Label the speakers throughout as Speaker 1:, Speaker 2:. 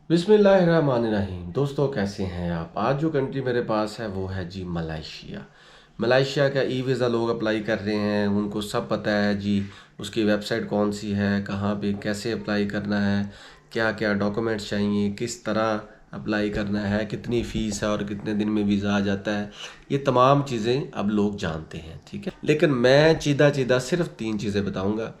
Speaker 1: बिस्मिल्लाहिर्रहमानिर्रहीम। दोस्तों कैसे हैं आप। आज जो कंट्री मेरे पास है वो है जी मलाइशिया। मलाइशिया का ई वीज़ा लोग अप्लाई कर रहे हैं, उनको सब पता है जी उसकी वेबसाइट कौन सी है, कहाँ पे कैसे अप्लाई करना है, क्या क्या डॉक्यूमेंट्स चाहिए, किस तरह अप्लाई करना है, कितनी फ़ीस है और कितने दिन में वीज़ा आ जाता है। ये तमाम चीज़ें अब लोग जानते हैं, ठीक है। लेकिन मैं चीदा चीदा सिर्फ 3 चीज़ें बताऊँगा।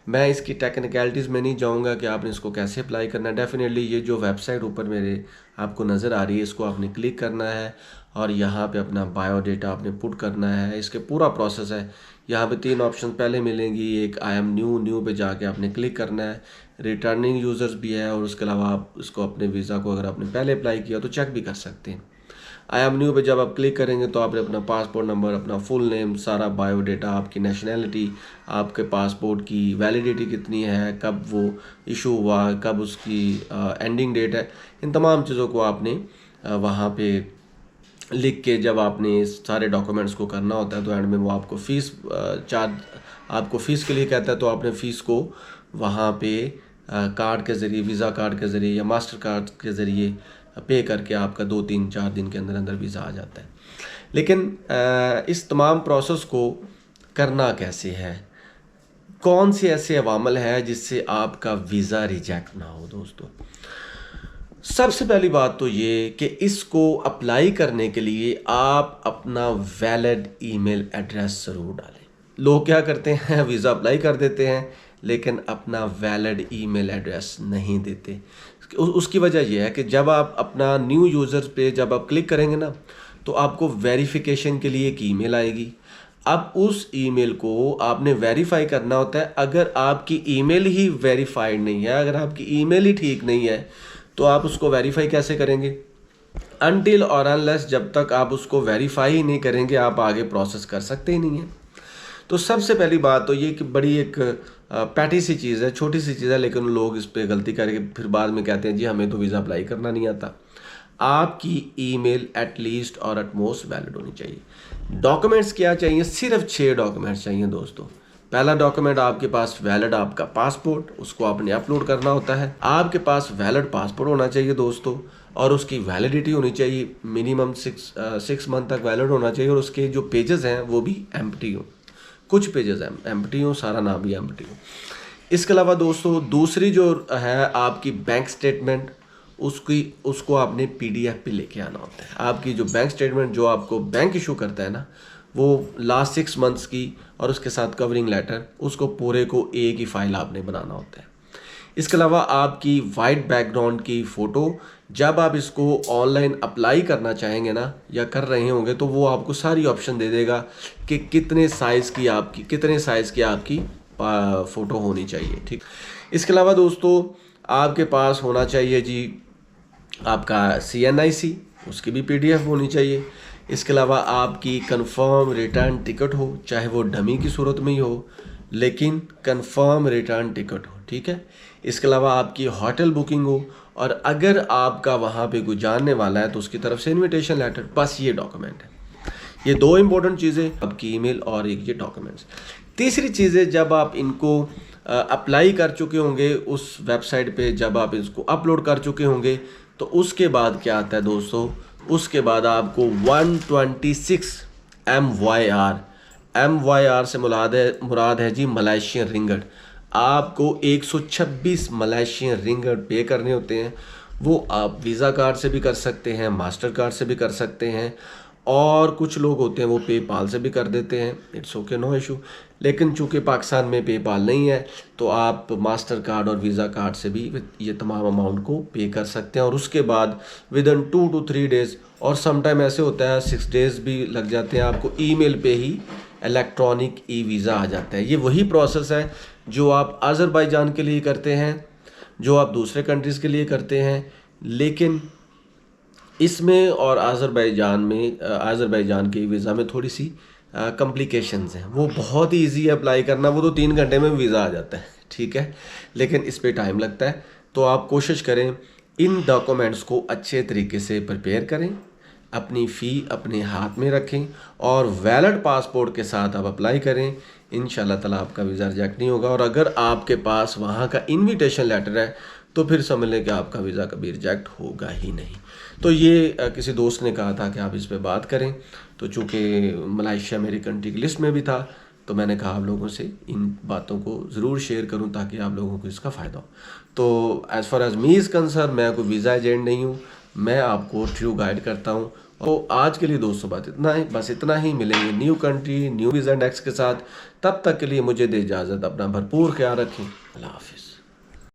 Speaker 1: मैं इसकी टेक्निकलिटीज़ में नहीं जाऊंगा कि आपने इसको कैसे अप्लाई करना है। डेफिनेटली ये जो वेबसाइट ऊपर मेरे आपको नज़र आ रही है, इसको आपने क्लिक करना है और यहाँ पे अपना बायोडेटा आपने पुट करना है। इसके पूरा प्रोसेस है। यहाँ पे 3 ऑप्शन पहले मिलेंगी। एक आई एम न्यू पे जाके आपने क्लिक करना है। रिटर्निंग यूज़र्स भी है और उसके अलावा आप इसको अपने वीज़ा को अगर आपने पहले अप्लाई किया तो चेक भी कर सकते हैं। आई एम न्यू पे जब आप क्लिक करेंगे तो आपने अपना पासपोर्ट नंबर, अपना फुल नेम, सारा बायोडेटा, आपकी नेशनैलिटी, आपके पासपोर्ट की वैलिडिटी कितनी है, कब वो इशू हुआ, कब उसकी एंडिंग डेट है, इन तमाम चीज़ों को आपने वहाँ पे लिख के जब आपने इस सारे डॉक्यूमेंट्स को करना होता है तो एंड में वो आपको फ़ीस चार्ज आपको फ़ीस के लिए कहता है। तो आपने फ़ीस को वहाँ पे कार्ड के ज़रिए, वीज़ा कार्ड के ज़रिए या मास्टर कार्ड के ज़रिए पे करके आपका 2-3-4 दिन के अंदर अंदर वीज़ा आ जाता है। लेकिन इस तमाम प्रोसेस को करना कैसे है, कौन से ऐसे अवामल है जिससे आपका वीज़ा रिजेक्ट ना हो। दोस्तों सबसे पहली बात तो ये कि इसको अप्लाई करने के लिए आप अपना वैलिड ईमेल एड्रेस ज़रूर डालें। लोग क्या करते हैं, वीज़ा अप्लाई कर देते हैं लेकिन अपना वैलिड ईमेल एड्रेस नहीं देते। उसकी वजह यह है कि जब आप अपना न्यू यूज़र्स पे जब आप क्लिक करेंगे ना तो आपको वेरिफिकेशन के लिए एक ईमेल आएगी। अब उस ईमेल को आपने वेरीफाई करना होता है। अगर आपकी ईमेल ही वेरीफाइड नहीं है, अगर आपकी ईमेल ही ठीक नहीं है तो आप उसको वेरीफाई कैसे करेंगे। अनटिल और अनलेस जब तक आप उसको वेरीफाई ही नहीं करेंगे आप आगे प्रोसेस कर सकते ही नहीं है। तो सबसे पहली बात तो ये कि बड़ी एक पैटी सी चीज़ है, छोटी सी चीज़ है, लेकिन लोग इस पर गलती करके फिर बाद में कहते हैं जी हमें तो वीज़ा अप्लाई करना नहीं आता। आपकी ईमेल एटलीस्ट और एटमोस्ट वैलिड होनी चाहिए। डॉक्यूमेंट्स क्या चाहिए, सिर्फ 6 डॉक्यूमेंट्स चाहिए दोस्तों। पहला डॉक्यूमेंट आपके पास वैलिड आपका पासपोर्ट, उसको आपने अपलोड करना होता है। आपके पास वैलिड पासपोर्ट होना चाहिए दोस्तों और उसकी वैलिडिटी होनी चाहिए मिनिमम 6 मंथ तक वैलिड होना चाहिए और उसके जो पेजेस हैं वो भी एम्प्टी हो। कुछ पेजेस एम्प्टी हो, सारा ना भी एम्प्टी हो। इसके अलावा दोस्तों दूसरी जो है आपकी बैंक स्टेटमेंट, उसको आपने पीडीएफ पे लेके आना होता है। आपकी जो बैंक स्टेटमेंट जो आपको बैंक इशू करता है ना, वो लास्ट 6 मंथ्स की और उसके साथ कवरिंग लेटर, उसको पूरे को एक ही फाइल आपने बनाना होता है। इसके अलावा आपकी वाइट बैकग्राउंड की फ़ोटो, जब आप इसको ऑनलाइन अप्लाई करना चाहेंगे ना या कर रहे होंगे तो वो आपको सारी ऑप्शन दे देगा कि कितने साइज़ की आपकी फ़ोटो होनी चाहिए, ठीक। इसके अलावा दोस्तों आपके पास होना चाहिए जी आपका CNIC, उसकी भी PDF होनी चाहिए। इसके अलावा आपकी कंफर्म रिटर्न टिकट हो, चाहे वो डमी की सूरत में ही हो, लेकिन कंफर्म रिटर्न टिकट हो, ठीक है। इसके अलावा आपकी होटल बुकिंग हो और अगर आपका वहाँ पे कोई जानने वाला है तो उसकी तरफ से इनविटेशन लेटर। बस ये डॉक्यूमेंट है। ये 2 इंपॉर्टेंट चीज़ें, आपकी ईमेल और एक ये डॉक्यूमेंट्स। तीसरी चीज़ें, जब आप इनको अप्लाई कर चुके होंगे उस वेबसाइट पे, जब आप इसको अपलोड कर चुके होंगे तो उसके बाद क्या आता है दोस्तों, उसके बाद आपको 126 MYR से मुराद है जी मलेशियन रिंगट। आपको 126 मलेशियन रिंगट पे करने होते हैं। वो आप वीज़ा कार्ड से भी कर सकते हैं, मास्टर कार्ड से भी कर सकते हैं और कुछ लोग होते हैं वो पेपाल से भी कर देते हैं। It's okay, no issue. लेकिन चूंकि पाकिस्तान में पेपाल नहीं है तो आप मास्टर कार्ड और वीज़ा कार्ड से भी ये तमाम अमाउंट को पे कर सकते हैं और उसके बाद विदिन 2 to 3 डेज़ और समटाइम ऐसे होता है 6 डेज़ भी लग जाते हैं, आपको ईमेल पे ही इलेक्ट्रॉनिक ई वीज़ा आ जाता है। ये वही प्रोसेस है जो आप अज़रबैजान के लिए करते हैं, जो आप दूसरे कंट्रीज़ के लिए करते हैं। लेकिन इसमें और आज़रबैजान के वीज़ा में थोड़ी सी कॉम्प्लिकेशंस हैं। वो बहुत ही ईजी है अप्लाई करना, वो तो 3 घंटे में वीज़ा आ जाता है, ठीक है। लेकिन इस पे टाइम लगता है। तो आप कोशिश करें इन डॉक्यूमेंट्स को अच्छे तरीके से प्रिपेयर करें, अपनी फ़ी अपने हाथ में रखें और वैलिड पासपोर्ट के साथ आप अप्लाई करें। इंशाल्लाह ताला आपका वीज़ा रिजेक्ट नहीं होगा। और अगर आपके पास वहाँ का इन्विटेशन लेटर है तो फिर समझ लें कि आपका वीज़ा कभी रिजेक्ट होगा ही नहीं। तो ये किसी दोस्त ने कहा था कि आप इस पे बात करें, तो चूँकि मलेशिया मेरी कंट्री की लिस्ट में भी था, तो मैंने कहा आप लोगों से इन बातों को ज़रूर शेयर करूं ताकि आप लोगों को इसका फ़ायदा हो। तो as far as me is concern, मैं कोई वीज़ा एजेंट नहीं हूं, मैं आपको ट्रू गाइड करता हूं। तो आज के लिए दोस्तों बात इतना ही, बस इतना ही। मिलेंगे new country new visa index के साथ। तब तक के लिए मुझे दे इजाज़त, अपना भरपूर ख्याल रखें। अल्लाह हाफिज़।